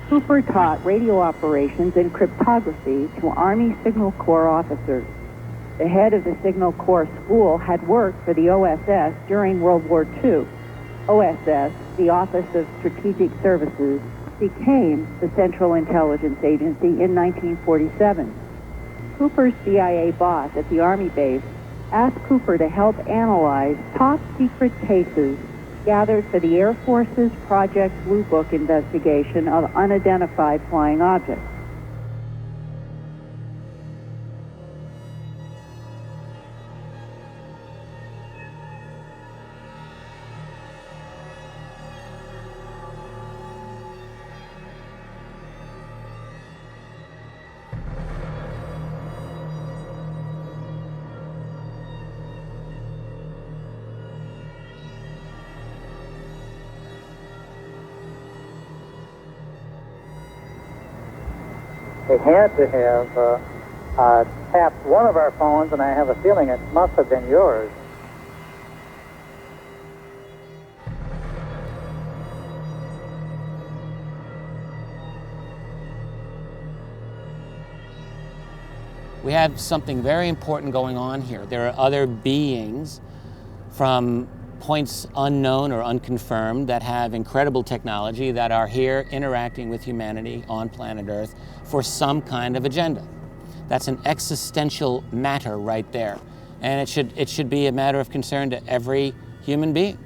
Cooper taught radio operations and cryptography to Army Signal Corps officers. The head of the Signal Corps school had worked for the OSS during World War II. OSS, the Office of Strategic Services, became the Central Intelligence Agency in 1947. Cooper's CIA boss at the Army base asked Cooper to help analyze top-secret cases gathered for the Air Force's Project Blue Book investigation of unidentified flying objects. They had to have tapped one of our phones, and I have a feeling it must have been yours. We have something very important going on here. There are other beings from points unknown or unconfirmed that have incredible technology that are here interacting with humanity on planet Earth for some kind of agenda. That's an existential matter right there. And it should be a matter of concern to every human being.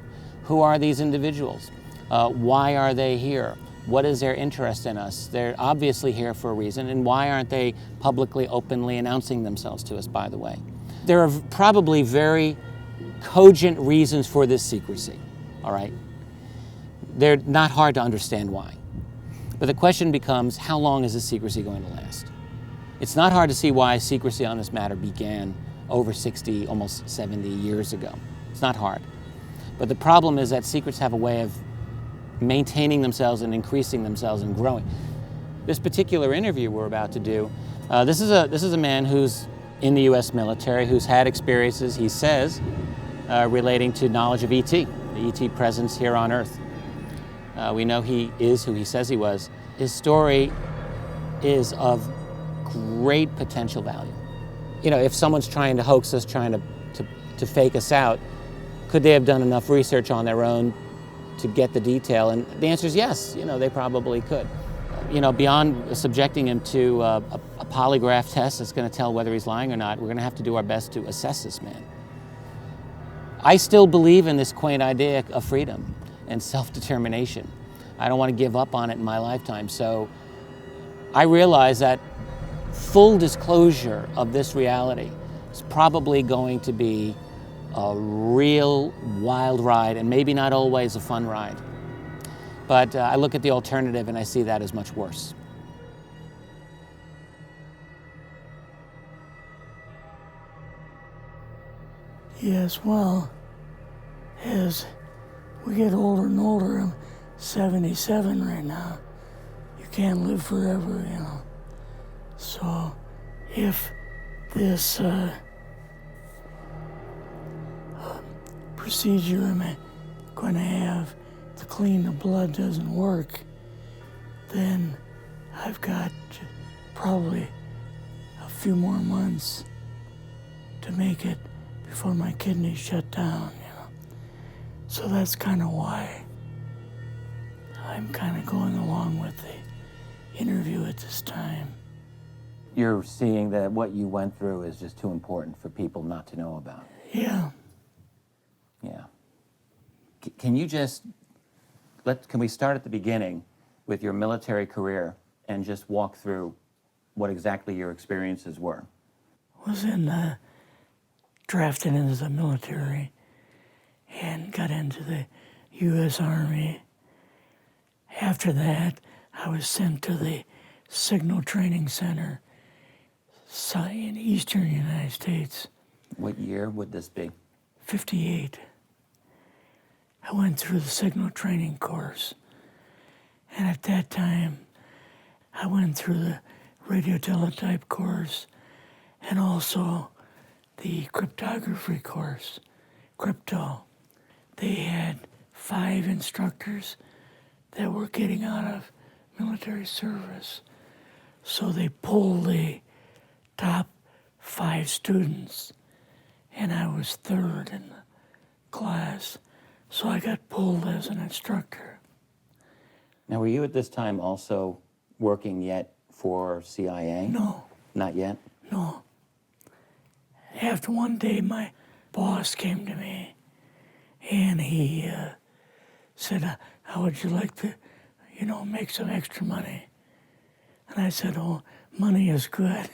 Who are these individuals? Why are they here? What is their interest in us? They're obviously here for a reason, and why aren't they publicly, openly announcing themselves to us, by the way? There are probably very cogent reasons for this secrecy, all right? They're not hard to understand why. But the question becomes, how long is this secrecy going to last? It's not hard to see why secrecy on this matter began over 60, almost 70 years ago. It's not hard. But the problem is that secrets have a way of maintaining themselves and increasing themselves and growing. This particular interview we're about to do, this is a man who's in the U.S. military, who's had experiences, he says, relating to knowledge of ET, the ET presence here on Earth. We know he is who he says he was. His story is of great potential value. You know, if someone's trying to hoax us, trying to fake us out, could they have done enough research on their own to get the detail? And the answer is yes, you know, they probably could. You know, beyond subjecting him to a polygraph test that's going to tell whether he's lying or not, we're going to have to do our best to assess this man. I still believe in this quaint idea of freedom and self-determination. I don't want to give up on it in my lifetime. So I realize that full disclosure of this reality is probably going to be a real wild ride, and maybe not always a fun ride. But I look at the alternative and I see that as much worse. Yes, well, as we get older and older, I'm 77 right now. You can't live forever, you know. So if this procedure I'm going to have to clean the blood doesn't work, then I've got probably a few more months to make it before my kidneys shut down, you know. So that's kind of why I'm kind of going along with the interview at this time. You're seeing that what you went through is just too important for people not to know about. Yeah. Yeah. Can you just, can we start at the beginning with your military career and just walk through what exactly your experiences were? Was drafted into the military and got into the U.S. Army. After that, I was sent to the Signal Training Center in eastern United States. What year would this be? 58. I went through the Signal Training course. And at that time, I went through the radio teletype course and also the cryptography course, crypto. they had 5 instructors that were getting out of military service. So they pulled the top 5 students, and I was 3rd in the class. So I got pulled as an instructor. Now, were you at this time also working yet for CIA? No, Not yet? no. After one day, my boss came to me, and he said, how would you like to, make some extra money? And I said, oh, money is good.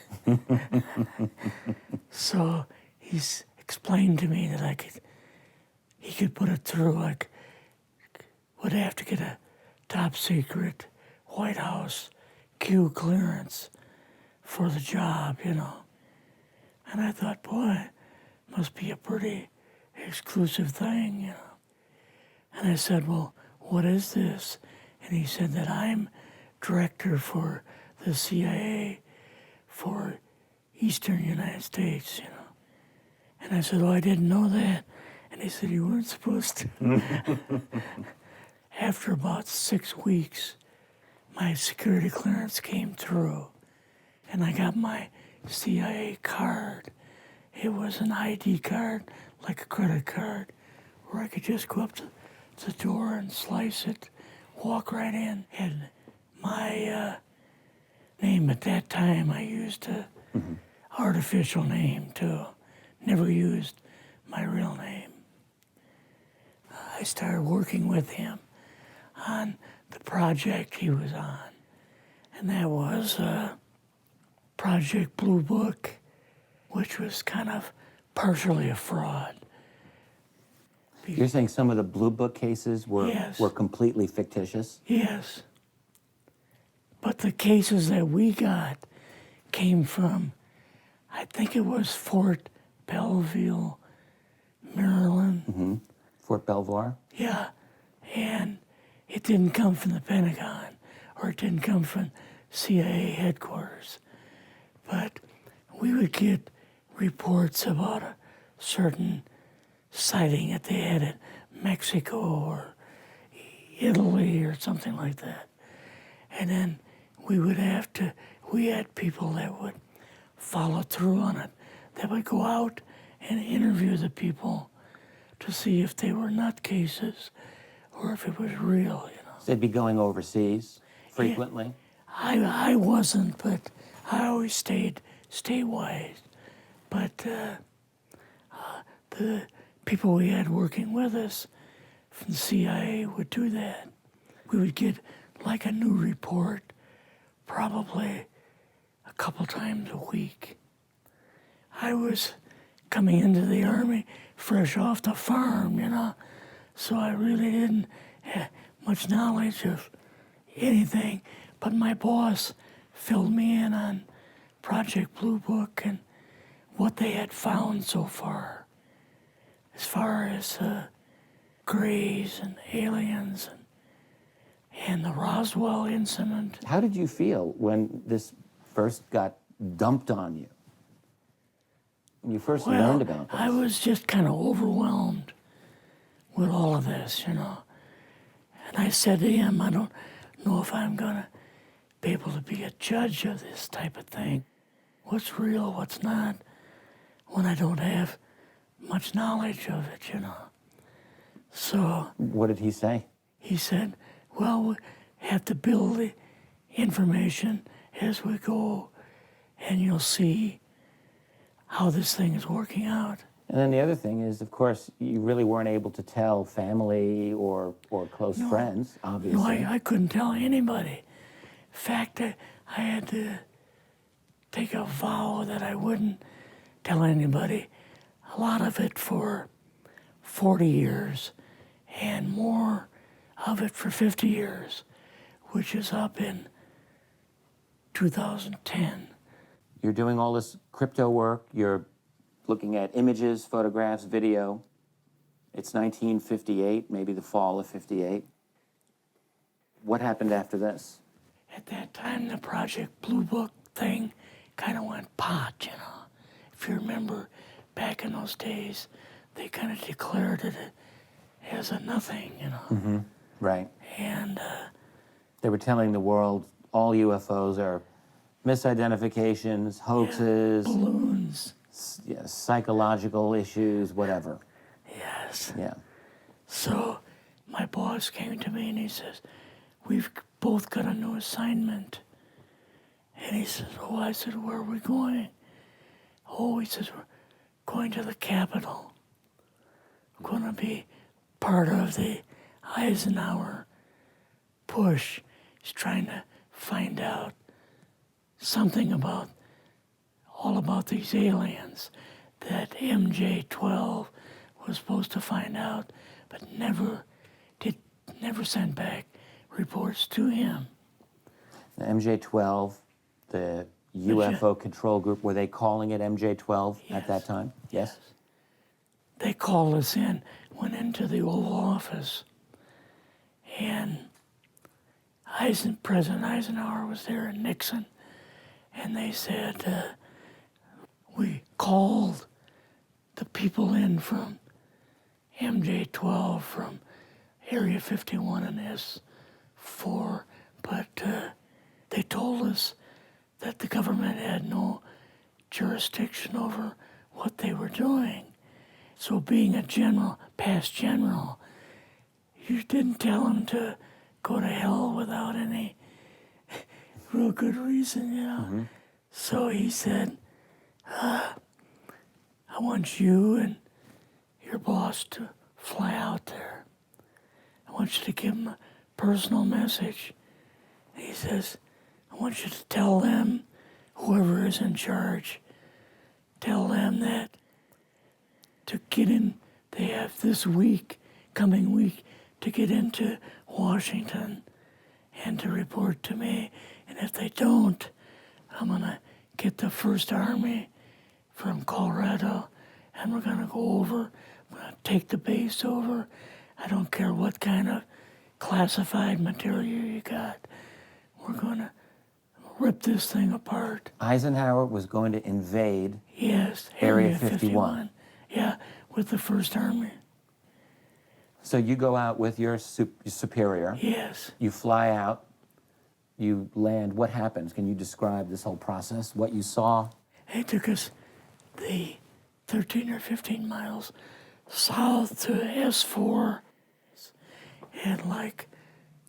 So he's explained to me that he could put it through, would have to get a top secret White House Q clearance for the job, And I thought, boy, must be a pretty exclusive thing, And I said, well, what is this? And he said that I'm director for the CIA for Eastern United States, And I said, oh, I didn't know that. And he said, you weren't supposed to. After about 6 weeks, my security clearance came through, and I got my CIA card. It was an ID card, like a credit card, where I could just go up to the door and slice it, walk right in. And my name at that time, I used a artificial name too. Never used my real name. I started working with him on the project he was on, and that was Project Blue Book, which was kind of partially a fraud. You're saying some of the Blue Book cases were, Yes. were completely fictitious? Yes. But the cases that we got came from, I think it was Fort Belvoir, Maryland. Fort Belvoir? Yeah, and it didn't come from the Pentagon, or it didn't come from CIA headquarters. But we would get reports about a certain sighting that they had in Mexico or Italy or something like that. And then we had people that would follow through on it, that would go out and interview the people to see if they were nutcases or if it was real, So they'd be going overseas frequently? I wasn't, but I always stayed statewide. But the people we had working with us from the CIA would do that. We would get like a new report probably a couple times a week. I was coming into the Army fresh off the farm, so I really didn't have much knowledge of anything, but my boss filled me in on Project Blue Book and what they had found so far, as far as grays and aliens and the Roswell incident. How did you feel when this first got dumped on you? When you first learned about this? I was just kind of overwhelmed with all of this, And I said to him, I don't know if I'm going to be able to be a judge of this type of thing. What's real, what's not, when I don't have much knowledge of it, So... What did he say? He said, well, we have to build the information as we go, and you'll see how this thing is working out. And then the other thing is, of course, you really weren't able to tell family or close friends, obviously. No, I couldn't tell anybody. In fact, I had to take a vow that I wouldn't tell anybody. A lot of it for 40 years, and more of it for 50 years, which is up in 2010. You're doing all this crypto work, you're looking at images, photographs, video. It's 1958, maybe the fall of 58. What happened after this? At that time, the Project Blue Book thing kind of went pot, If you remember, back in those days, they kind of declared it as a nothing, you know. Right. And They were telling the world all UFOs are misidentifications, hoaxes, balloons. psychological issues, whatever. Yes. Yeah. So my boss came to me and he says, we've both got a new assignment. And he says, oh, I said, where are we going? Oh, he says, we're going to the Capitol. We're going to be part of the Eisenhower push. He's trying to find out something about, all about these aliens that MJ-12 was supposed to find out, but never sent back reports to him. The MJ-12, the UFO control group, were they calling it MJ-12 at that time? Yes. They called us in, went into the Oval Office, and President Eisenhower was there and Nixon, and they said, we called the people in from MJ-12 from Area 51 and S4, but they told us that the government had no jurisdiction over what they were doing. So being a general, past general, you didn't tell them to go to hell without any real good reason, you know. So he said, I want you and your boss to fly out there. I want you to give them a personal message. And he says, I want you to tell them, whoever is in charge, tell them that to get in, they have this week, coming week, to get into Washington and to report to me. And if they don't, I'm going to get the First Army from Colorado and we're going to go over, we're going to take the base over. I don't care what kind of classified material you got. We're going to rip this thing apart. Eisenhower was going to invade Area 51. Yeah, with the First Army. So you go out with your superior. Yes. You fly out. You land. What happens? Can you describe this whole process, what you saw? They took us the 13 or 15 miles south to S4 and like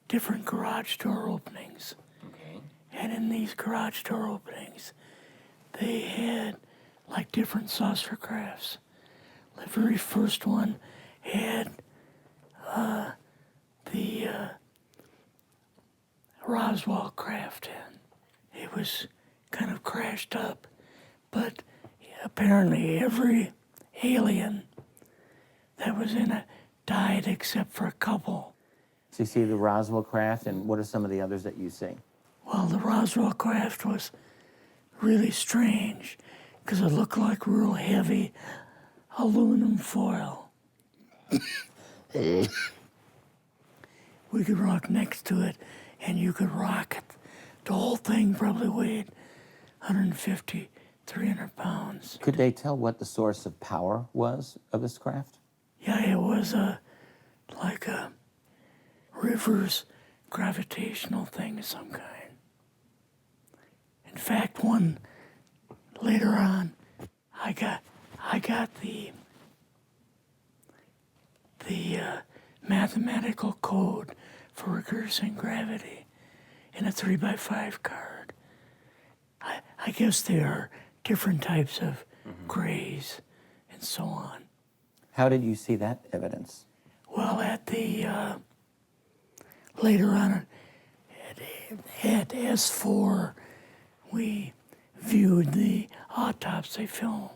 different garage door openings. Okay. And in these garage door openings, they had like different saucer crafts. The very first one had the Roswell craft in. It was kind of crashed up, but apparently every alien that was in it died except for a couple. So you see the Roswell craft, and what are some of the others that you see? Well, the Roswell craft was really strange because it looked like real heavy aluminum foil. We could rock next to it, and you could rock it. The whole thing probably weighed 150, 300 pounds. Could they tell what the source of power was of this craft? Yeah, it was like a reverse gravitational thing of some kind. In fact, one later on, I got the mathematical code for reversing gravity in a 3x5 card. I guess there are different types of grays and so on. How did you see that evidence? Well, at the later on at S4, we viewed the autopsy film,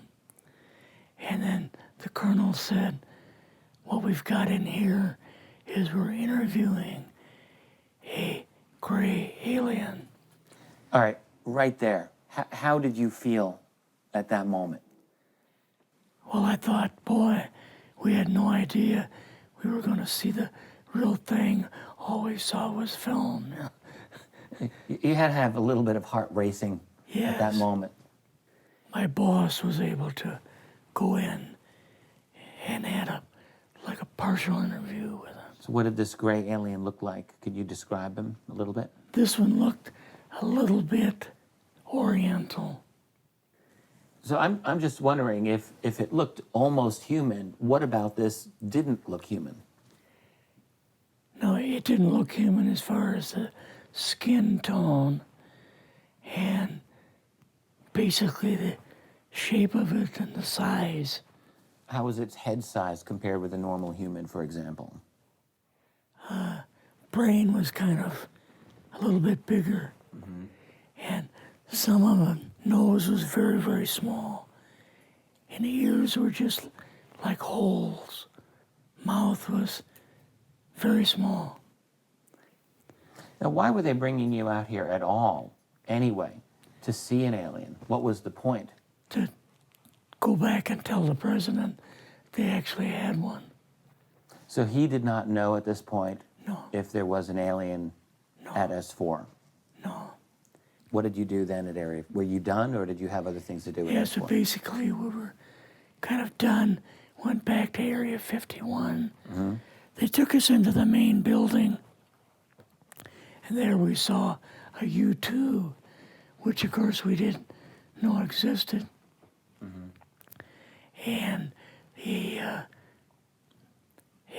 and then the colonel said, what we've got in here is we're interviewing a gray alien. All right, right there. How did you feel at that moment? Well, I thought, boy, we had no idea we were going to see the real thing. All we saw was film. You had to have a little bit of heart racing at that moment. My boss was able to go in and had a like a partial interview with him. So what did this gray alien look like? Could you describe him a little bit? This one looked a little bit oriental. So I'm just wondering if it looked almost human, what about this didn't look human? No, it didn't look human as far as the skin tone and basically the shape of it and the size. How was its head size compared with a normal human, for example? Brain was kind of a little bit bigger. And some of the nose was very, very small. And the ears were just like holes. Mouth was very small. Now, why were they bringing you out here at all, anyway, to see an alien? What was the point? To go back and tell the president they actually had one. So he did not know at this point No, if there was an alien at S4? no. What did you do then at Area? Were you done, or did you have other things to do at Yeah, S4? so basically we were kind of done, went back to Area 51. They took us into the main building, and there we saw a U-2, which of course we didn't know existed. And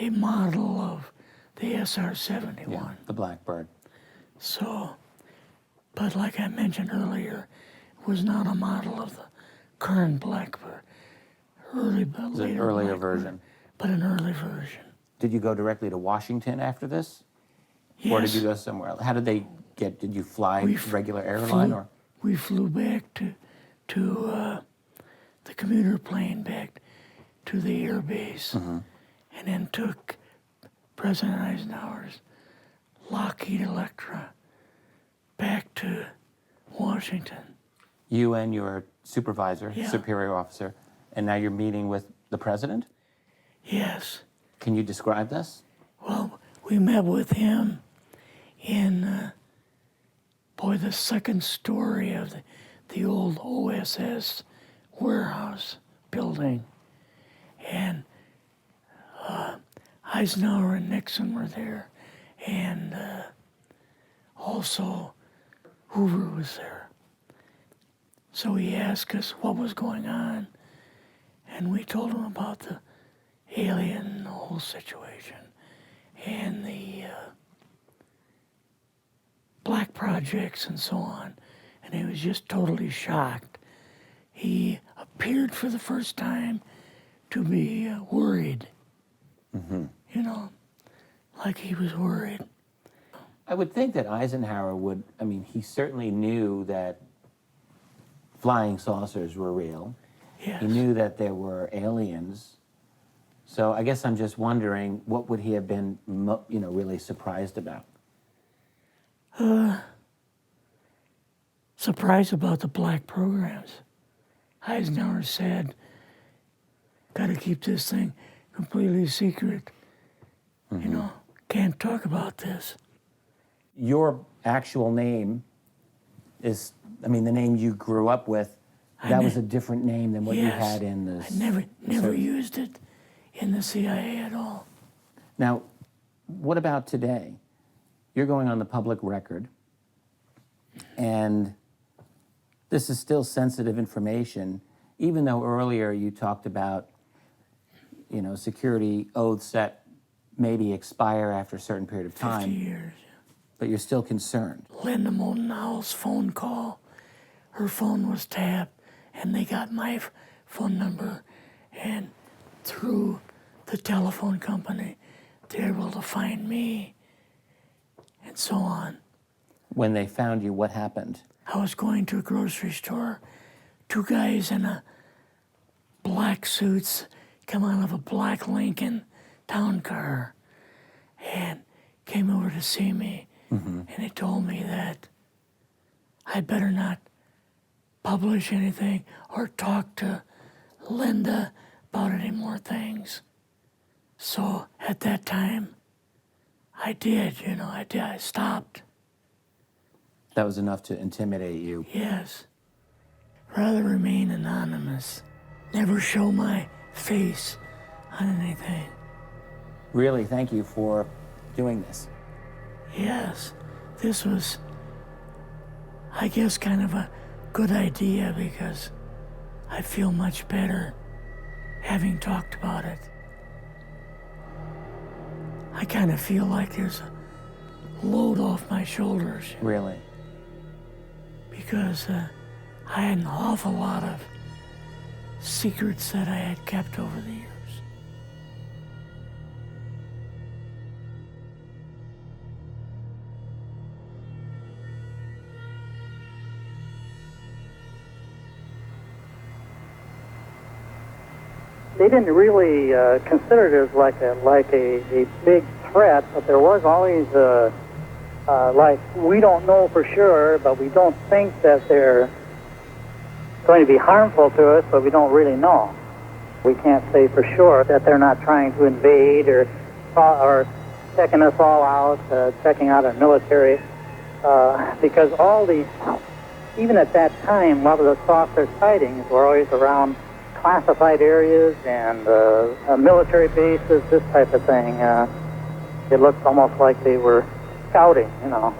a model of the SR-71. Yeah, the Blackbird. So, but like I mentioned earlier, it was not a model of the current Blackbird, It was an earlier version. but an early version. Did you go directly to Washington after this? Yes. Or did you go somewhere else? How did they get, did you fly regular airline or? We flew back to the commuter plane back to the air base, and then took President Eisenhower's Lockheed Electra back to Washington. You and your supervisor, Yeah. superior officer, and now you're meeting with the president? Yes. Can you describe this? Well, we met with him in, the second story of the old OSS warehouse building. And Eisenhower and Nixon were there, and also Hoover was there. So he asked us what was going on, and we told him about the alien, the whole situation, and the black projects and so on. And he was just totally shocked. He appeared for the first time to be worried. You know, like he was worried. I would think that Eisenhower would, I mean, he certainly knew that flying saucers were real. Yes. He knew that there were aliens. So I guess I'm just wondering, what would he have been, really surprised about? Surprised about the black programs. Eisenhower said, gotta keep this thing completely secret. You know, can't talk about this. Your actual name is, the name you grew up with, that was a different name than what you Yes. had in the... I never used it in the CIA at all. Now, what about today? You're going on the public record, and this is still sensitive information, even though earlier you talked about, security oaths that maybe expire after a certain period of 50 time, years. but you're still concerned. Linda Moulton Howe's phone call, her phone was tapped, and they got my phone number, and through the telephone company, they were able to find me, and so on. When they found you, what happened? I was going to a grocery store. Two guys in a black suits come out of a black Lincoln town car and came over to see me. And they told me that I better not publish anything or talk to Linda about any more things. So at that time, I did, I stopped. That was enough to intimidate you. Yes. Rather remain anonymous. Never show my face on anything. really thank you for doing this. Yes, this was, I guess, kind of a good idea because I feel much better having talked about it. I kind of feel like there's a load off my shoulders. Really? Because I had an awful lot of secrets that I had kept over the years. They didn't really consider it as like a big threat, but there was always like, we don't know for sure, but we don't think that they're going to be harmful to us, but we don't really know. We can't say for sure that they're not trying to invade or checking us all out, checking out our military, because all these, even at that time, a lot of the saucer sightings were always around classified areas and military bases, this type of thing. It looked almost like they were scouting, you know.